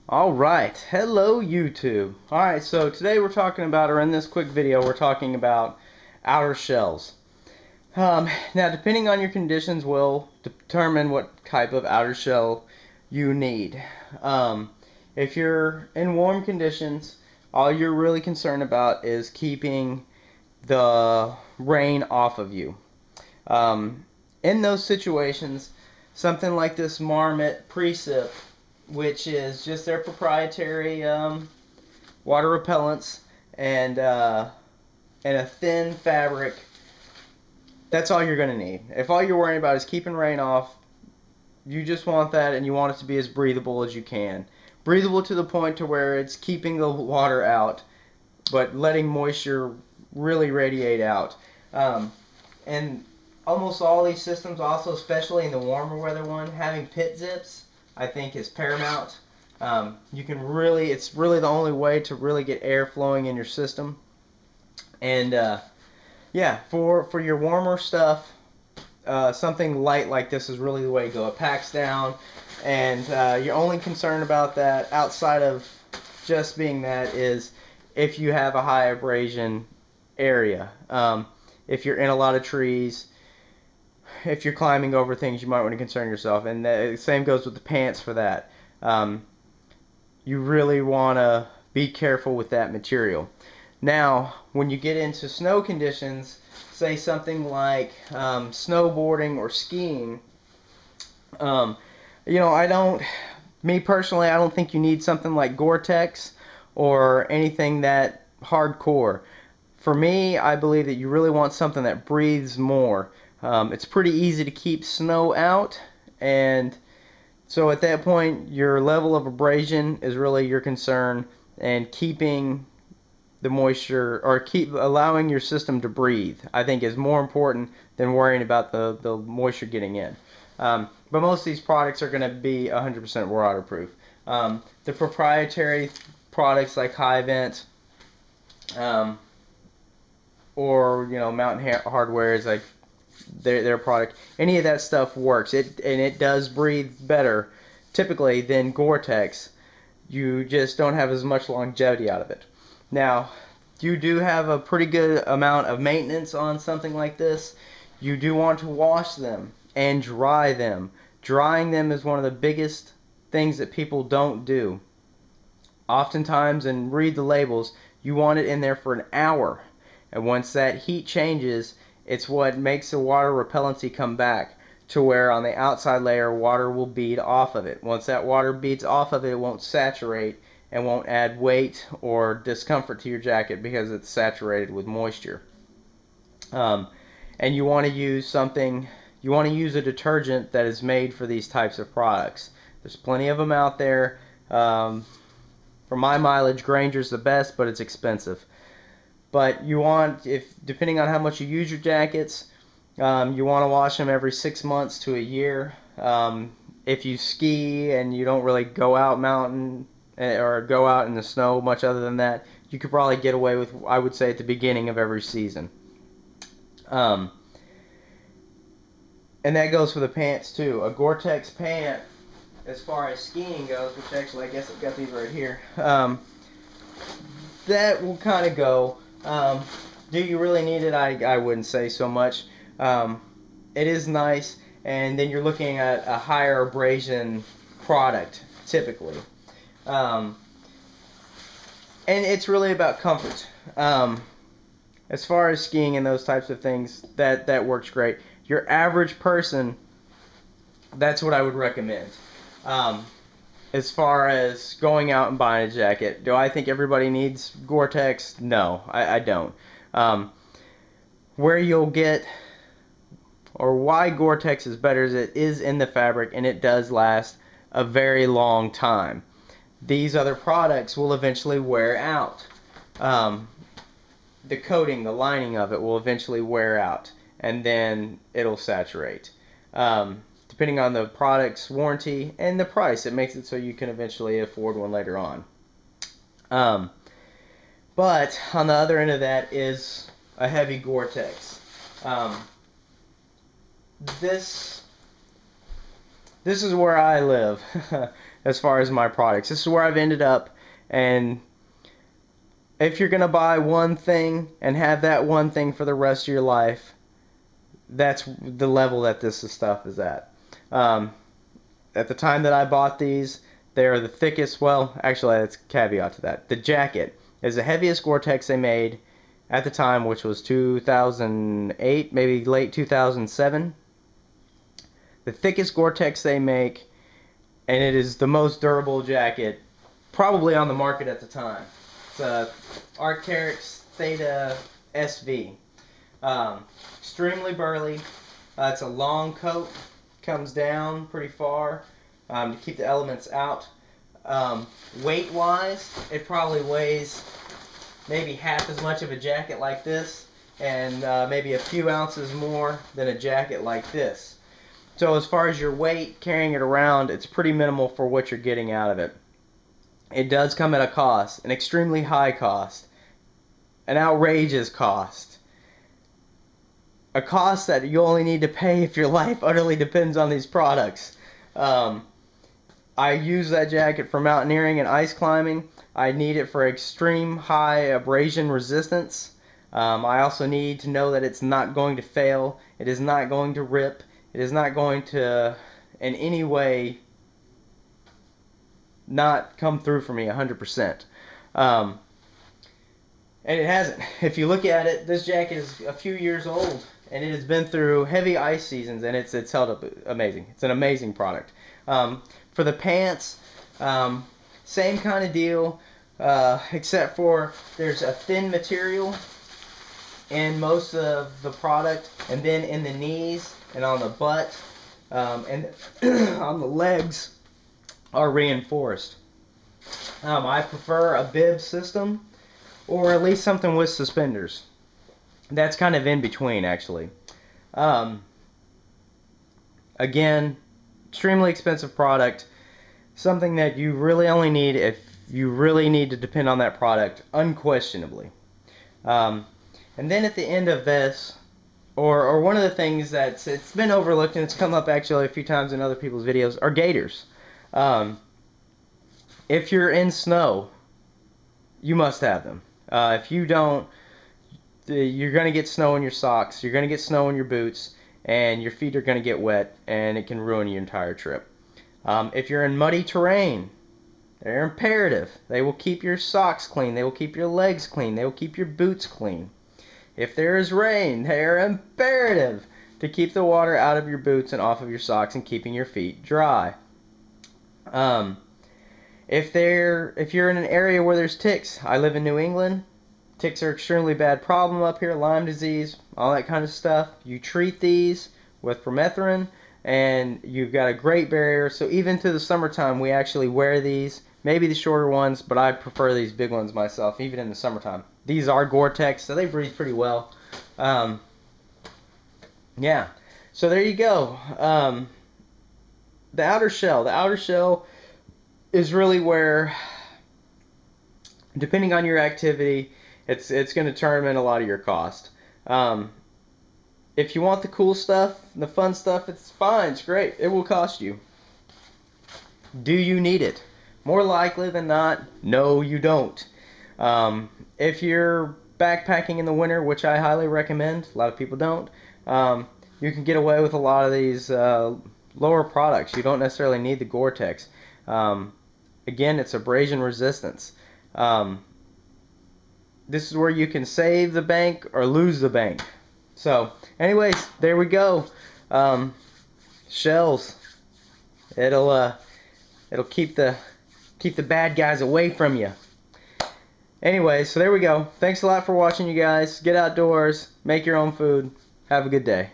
Alright, hello YouTube. Alright, so today we're talking about, or in this quick video, we're talking about outer shells. Now, depending on your conditions will determine what type of outer shell you need. If you're in warm conditions, all you're really concerned about is keeping the rain off of you. In those situations, something like this Marmot Precip, which is just their proprietary water repellents and a thin fabric. That's all you're going to need. If all you're worrying about is keeping rain off, you just want that, and you want it to be as breathable as you can. Breathable to the point to where it's keeping the water out, but letting moisture really radiate out. And almost all these systems, also especially in the warmer weather one, having pit zips, I think is paramount. You can really, it's really the only way to really get air flowing in your system. And yeah, for your warmer stuff, something light like this is really the way to go. It packs down, and you're only concerned about that outside of just being that is if you have a high abrasion area. If you're in a lot of trees, if you're climbing over things, you might want to concern yourself. And the same goes with the pants for that. You really want to be careful with that material. Now, when you get into snow conditions, say something like snowboarding or skiing, me personally, I don't think you need something like Gore-Tex or anything that hardcore. For me, I believe that you really want something that breathes more. It's pretty easy to keep snow out, and so at that point your level of abrasion is really your concern, and keeping the moisture, or allowing your system to breathe, I think is more important than worrying about the moisture getting in. But most of these products are going to be 100% waterproof. The proprietary products like High Vent, or Mountain Hardware is like their product. Any of that stuff works. It does breathe better typically than Gore-Tex. You just don't have as much longevity out of it. Now, you do have a pretty good amount of maintenance on something like this. You do want to wash them and dry them. Drying them is one of the biggest things that people don't do. Oftentimes, and read the labels, you want it in there for an hour. And once that heat changes, it's what makes the water repellency come back to where on the outside layer water will bead off of it. Once that water beads off of it, it won't saturate and won't add weight or discomfort to your jacket because it's saturated with moisture. And you want to use a detergent that is made for these types of products. There's plenty of them out there. For my mileage, Granger's the best, but it's expensive. But you want, depending on how much you use your jackets, you want to wash them every 6 months to a year. If you ski and you don't really go out mountain or go out in the snow much other than that, you could probably get away with, I would say, at the beginning of every season. And that goes for the pants too. A Gore-Tex pant, as far as skiing goes, which actually I guess I've got these right here, that will kind of go. Do you really need it? I wouldn't say so much. It is nice, and then you're looking at a higher abrasion product typically. And it's really about comfort. As far as skiing and those types of things, that works great. Your average person, that's what I would recommend. As far as going out and buying a jacket, do I think everybody needs Gore-Tex? No, I don't. Where you'll get, or why Gore-Tex is better, is it is in the fabric and it does last a very long time. These other products will eventually wear out. The coating, the lining of it will eventually wear out, and then it'll saturate. Depending on the product's warranty and the price, it makes it so you can eventually afford one later on. But on the other end of that is a heavy Gore-Tex. This is where I live. as far as my products. This is where I've ended up, and if you're gonna buy one thing and have that one thing for the rest of your life, that's the level that this stuff is at. At the time that I bought these, they are the thickest. Well, actually, that's a caveat to that. The jacket is the heaviest Gore-Tex they made at the time, which was 2008, maybe late 2007. The thickest Gore-Tex they make, and it is the most durable jacket probably on the market at the time. It's a Arc'teryx Theta SV. Extremely burly. It's a long coat. Comes down pretty far to keep the elements out. Weight-wise, it probably weighs maybe half as much of a jacket like this, and maybe a few ounces more than a jacket like this. So as far as your weight, carrying it around, it's pretty minimal for what you're getting out of it. It does come at a cost, an extremely high cost, an outrageous cost. A cost that you only need to pay if your life utterly depends on these products. I use that jacket for mountaineering and ice climbing. I need it for extreme high abrasion resistance. I also need to know that it's not going to fail. It is not going to rip. It is not going to in any way not come through for me 100%. And it hasn't. If you look at it, this jacket is a few years old, and it has been through heavy ice seasons, and it's held up amazing. It's an amazing product. For the pants, same kind of deal, except for there's a thin material in most of the product, and then in the knees and on the butt and on the legs are reinforced. I prefer a bib system, or at least something with suspenders. That's kind of in between, actually. Again, extremely expensive product. Something that you really only need if you really need to depend on that product, unquestionably. And then at the end of this, or one of the things that's it's been overlooked, and it's come up actually a few times in other people's videos, are gaiters. If you're in snow, you must have them. If you don't, you're going to get snow in your socks, you're going to get snow in your boots, and your feet are going to get wet, and it can ruin your entire trip. If you're in muddy terrain, they're imperative. They will keep your socks clean, they will keep your legs clean, they will keep your boots clean. If there is rain, they are imperative to keep the water out of your boots and off of your socks and keeping your feet dry. If you're in an area where there's ticks, I live in New England. Ticks are an extremely bad problem up here, Lyme disease, all that kind of stuff. You treat these with permethrin, and you've got a great barrier. So even through the summertime, we actually wear these. Maybe the shorter ones, but I prefer these big ones myself, even in the summertime. These are Gore-Tex, so they breathe pretty well. Yeah, so there you go. The outer shell. The outer shell is really where, depending on your activity, it's going to determine a lot of your cost. If you want the cool stuff, the fun stuff, it's fine, it's great. It will cost you. Do you need it? More likely than not, no, you don't. If you're backpacking in the winter, which I highly recommend, a lot of people don't, you can get away with a lot of these lower products. You don't necessarily need the Gore-Tex. Again, it's abrasion resistance. This is where you can save the bank or lose the bank. So, anyways, there we go. Shells. It'll keep the bad guys away from you. Anyway, so there we go. Thanks a lot for watching, you guys. Get outdoors, make your own food. Have a good day.